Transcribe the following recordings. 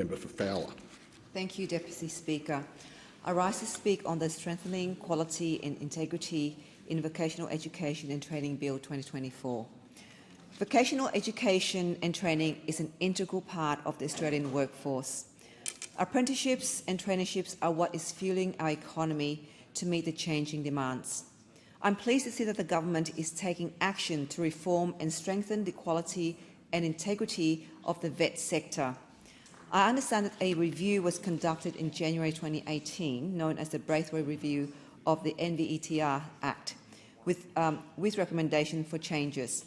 Member for Fowler. Thank you, Deputy Speaker. I rise to speak on the Strengthening Quality and Integrity in Vocational Education and Training Bill 2024. Vocational education and training is an integral part of the Australian workforce. Apprenticeships and traineeships are what is fueling our economy to meet the changing demands. I'm pleased to see that the government is taking action to reform and strengthen the quality and integrity of the VET sector. I understand that a review was conducted in January 2018, known as the Braithwaite Review of the NVETR Act, with recommendation for changes.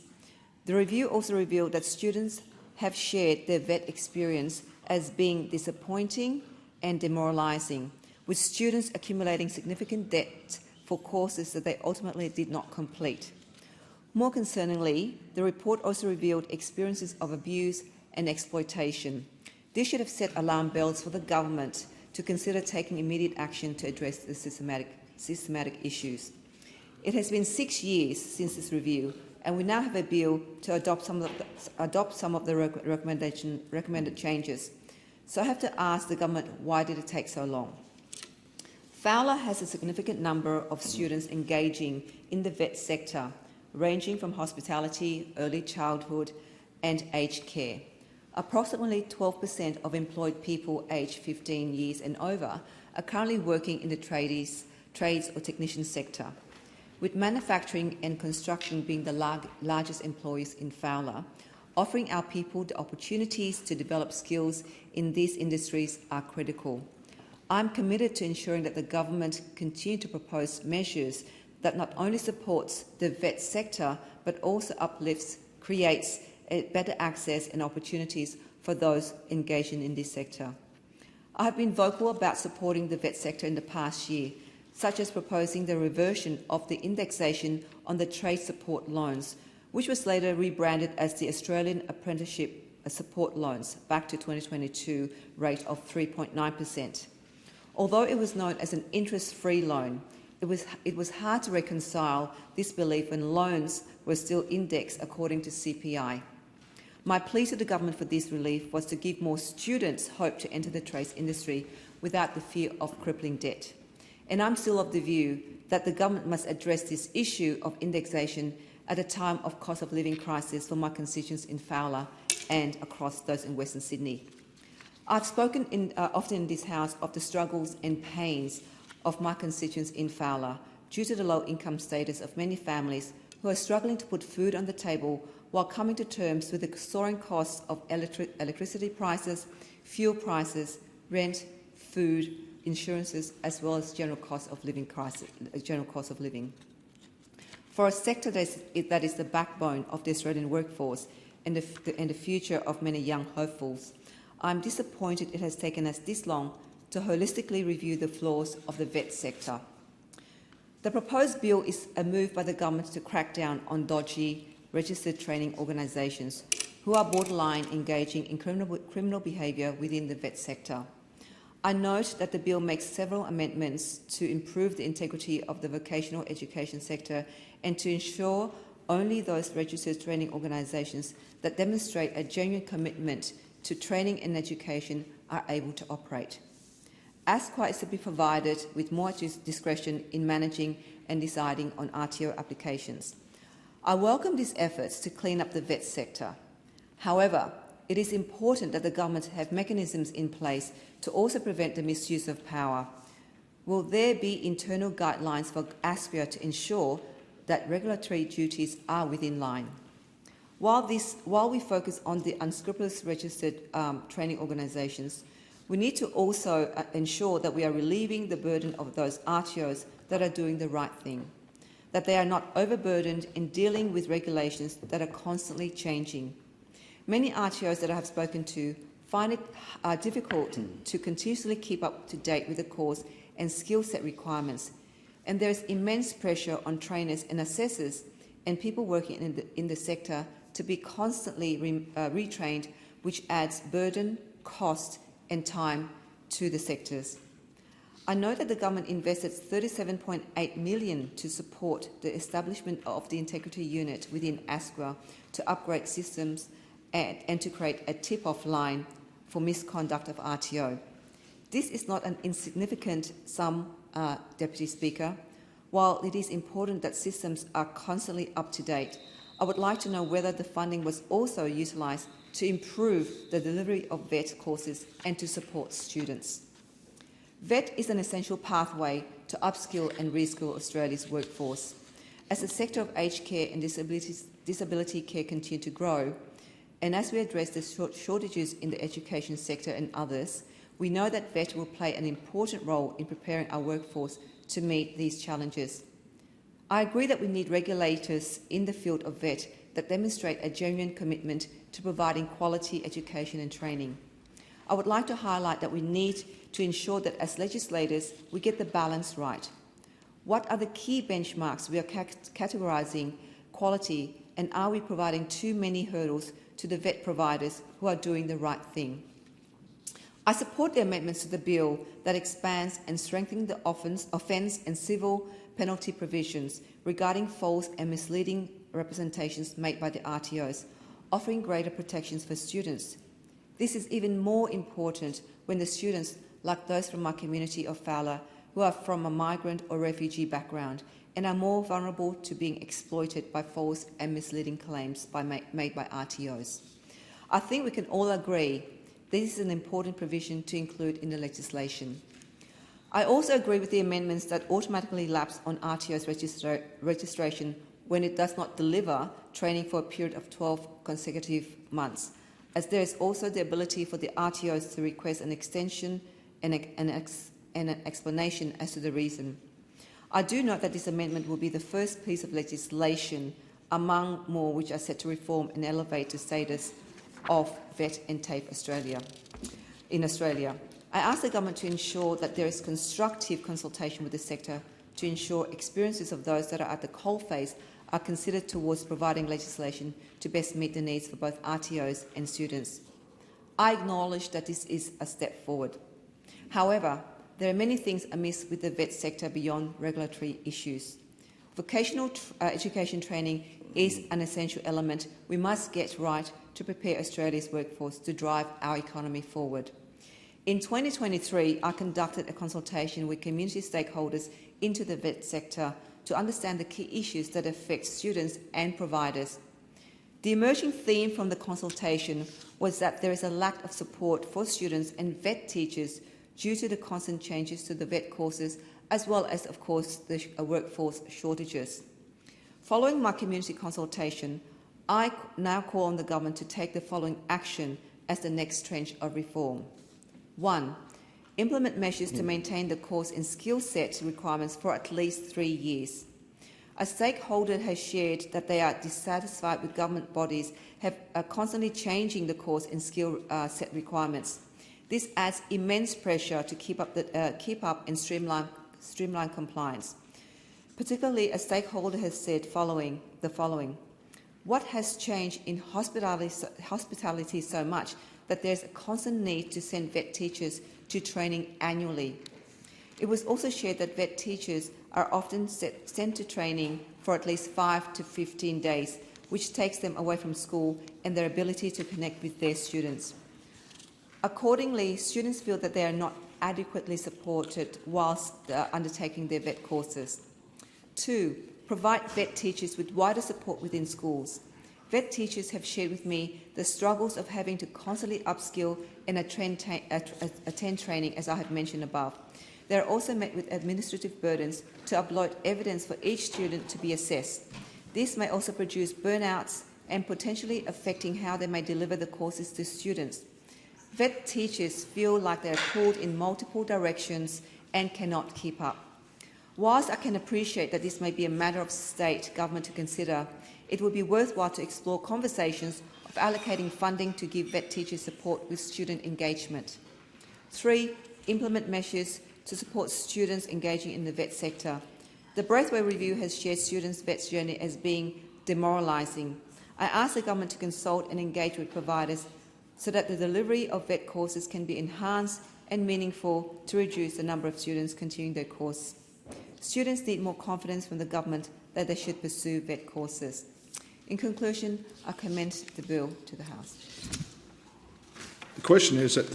The review also revealed that students have shared their VET experience as being disappointing and demoralising, with students accumulating significant debt for courses that they ultimately did not complete. More concerningly, the report also revealed experiences of abuse and exploitation. This should have set alarm bells for the government to consider taking immediate action to address the systematic issues. It has been 6 years since this review, and we now have a bill to adopt some of the recommended changes. So I have to ask the government, why did it take so long? Fowler has a significant number of students engaging in the VET sector, ranging from hospitality, early childhood and aged care. Approximately 12% of employed people aged 15 years and over are currently working in the trades or technician sector, with manufacturing and construction being the largest employers in Fowler. Offering our people the opportunities to develop skills in these industries are critical. I'm committed to ensuring that the government continue to propose measures that not only supports the VET sector but also uplifts, creates better access and opportunities for those engaging in this sector. I have been vocal about supporting the VET sector in the past year, such as proposing the reversion of the indexation on the trade support loans, which was later rebranded as the Australian Apprenticeship Support Loans back to 2022 rate of 3.9%. Although it was known as an interest-free loan, it was hard to reconcile this belief when loans were still indexed according to CPI. My plea to the government for this relief was to give more students hope to enter the trades industry without the fear of crippling debt. And I'm still of the view that the government must address this issue of indexation at a time of cost of living crisis for my constituents in Fowler and across those in Western Sydney. I've spoken often in this House of the struggles and pains of my constituents in Fowler due to the low income status of many families who are struggling to put food on the table while coming to terms with the soaring costs of electricity prices, fuel prices, rent, food, insurances, as well as general cost of living. For a sector that is the backbone of the Australian workforce and the future of many young hopefuls, I'm disappointed it has taken us this long to holistically review the flaws of the VET sector. The proposed bill is a move by the government to crack down on dodgy registered training organisations who are borderline engaging in criminal behaviour within the VET sector. I note that the bill makes several amendments to improve the integrity of the vocational education sector and to ensure only those registered training organisations that demonstrate a genuine commitment to training and education are able to operate. ASQA is to be provided with more discretion in managing and deciding on RTO applications. I welcome these efforts to clean up the VET sector. However, it is important that the government have mechanisms in place to also prevent the misuse of power. Will there be internal guidelines for ASQA to ensure that regulatory duties are within line? While we focus on the unscrupulous registered training organisations, we need to also ensure that we are relieving the burden of those RTOs that are doing the right thing, that they are not overburdened in dealing with regulations that are constantly changing. Many RTOs that I have spoken to find it difficult to continuously keep up to date with the course and skill set requirements, and there is immense pressure on trainers and assessors and people working in the sector to be constantly retrained, which adds burden, cost and time to the sectors. I know that the government invested $37.8 million to support the establishment of the integrity unit within ASQA to upgrade systems and to create a tip-off line for misconduct of RTO. This is not an insignificant sum, Deputy Speaker. While it is important that systems are constantly up to date, I would like to know whether the funding was also utilised to improve the delivery of VET courses and to support students. VET is an essential pathway to upskill and reskill Australia's workforce. As the sector of aged care and disability care continue to grow, and as we address the shortages in the education sector and others, we know that VET will play an important role in preparing our workforce to meet these challenges. I agree that we need regulators in the field of VET that demonstrate a genuine commitment to providing quality education and training. I would like to highlight that we need to ensure that as legislators we get the balance right. What are the key benchmarks we are categorising quality, and are we providing too many hurdles to the VET providers who are doing the right thing? I support the amendments to the bill that expands and strengthens the offence and civil penalty provisions regarding false and misleading representations made by the RTOs, offering greater protections for students. This is even more important when the students, like those from my community of Fowler, who are from a migrant or refugee background and are more vulnerable to being exploited by false and misleading claims made by RTOs. I think we can all agree this is an important provision to include in the legislation. I also agree with the amendments that automatically lapse on RTO's registration when it does not deliver training for a period of 12 consecutive months, as there is also the ability for the RTOs to request an extension and an explanation as to the reason. I do note that this amendment will be the first piece of legislation among more which are set to reform and elevate the status of VET and TAFE in Australia. I ask the government to ensure that there is constructive consultation with the sector to ensure experiences of those that are at the coalface are considered towards providing legislation to best meet the needs for both RTOs and students. I acknowledge that this is a step forward. However, there are many things amiss with the VET sector beyond regulatory issues. Vocational education training is an essential element we must get right to prepare Australia's workforce to drive our economy forward. In 2023, I conducted a consultation with community stakeholders into the VET sector to understand the key issues that affect students and providers. The emerging theme from the consultation was that there is a lack of support for students and VET teachers due to the constant changes to the VET courses, as well as, of course, the workforce shortages. Following my community consultation, I now call on the government to take the following action as the next tranche of reform. 1. Implement measures to maintain the course and skill set requirements for at least 3 years. A stakeholder has shared that they are dissatisfied with government bodies are constantly changing the course and skill set requirements. This adds immense pressure to keep up and streamline compliance. Particularly, a stakeholder has said the following. What has changed in hospitality so much that there's a constant need to send VET teachers to training annually? It was also shared that VET teachers are often sent to training for at least 5 to 15 days, which takes them away from school and their ability to connect with their students. Accordingly, students feel that they are not adequately supported whilst undertaking their VET courses. 2. Provide VET teachers with wider support within schools. VET teachers have shared with me the struggles of having to constantly upskill and attend training, as I have mentioned above. They are also met with administrative burdens to upload evidence for each student to be assessed. This may also produce burnouts and potentially affecting how they may deliver the courses to students. VET teachers feel like they are pulled in multiple directions and cannot keep up. Whilst I can appreciate that this may be a matter of state government to consider, it would be worthwhile to explore conversations of allocating funding to give VET teachers support with student engagement. 3. Implement measures to support students engaging in the VET sector. The Braithwaite Review has shared students' VET journey as being demoralising. I ask the government to consult and engage with providers so that the delivery of VET courses can be enhanced and meaningful to reduce the number of students continuing their course. Students need more confidence from the government that they should pursue VET courses. In conclusion, I commend the bill to the House. The question is that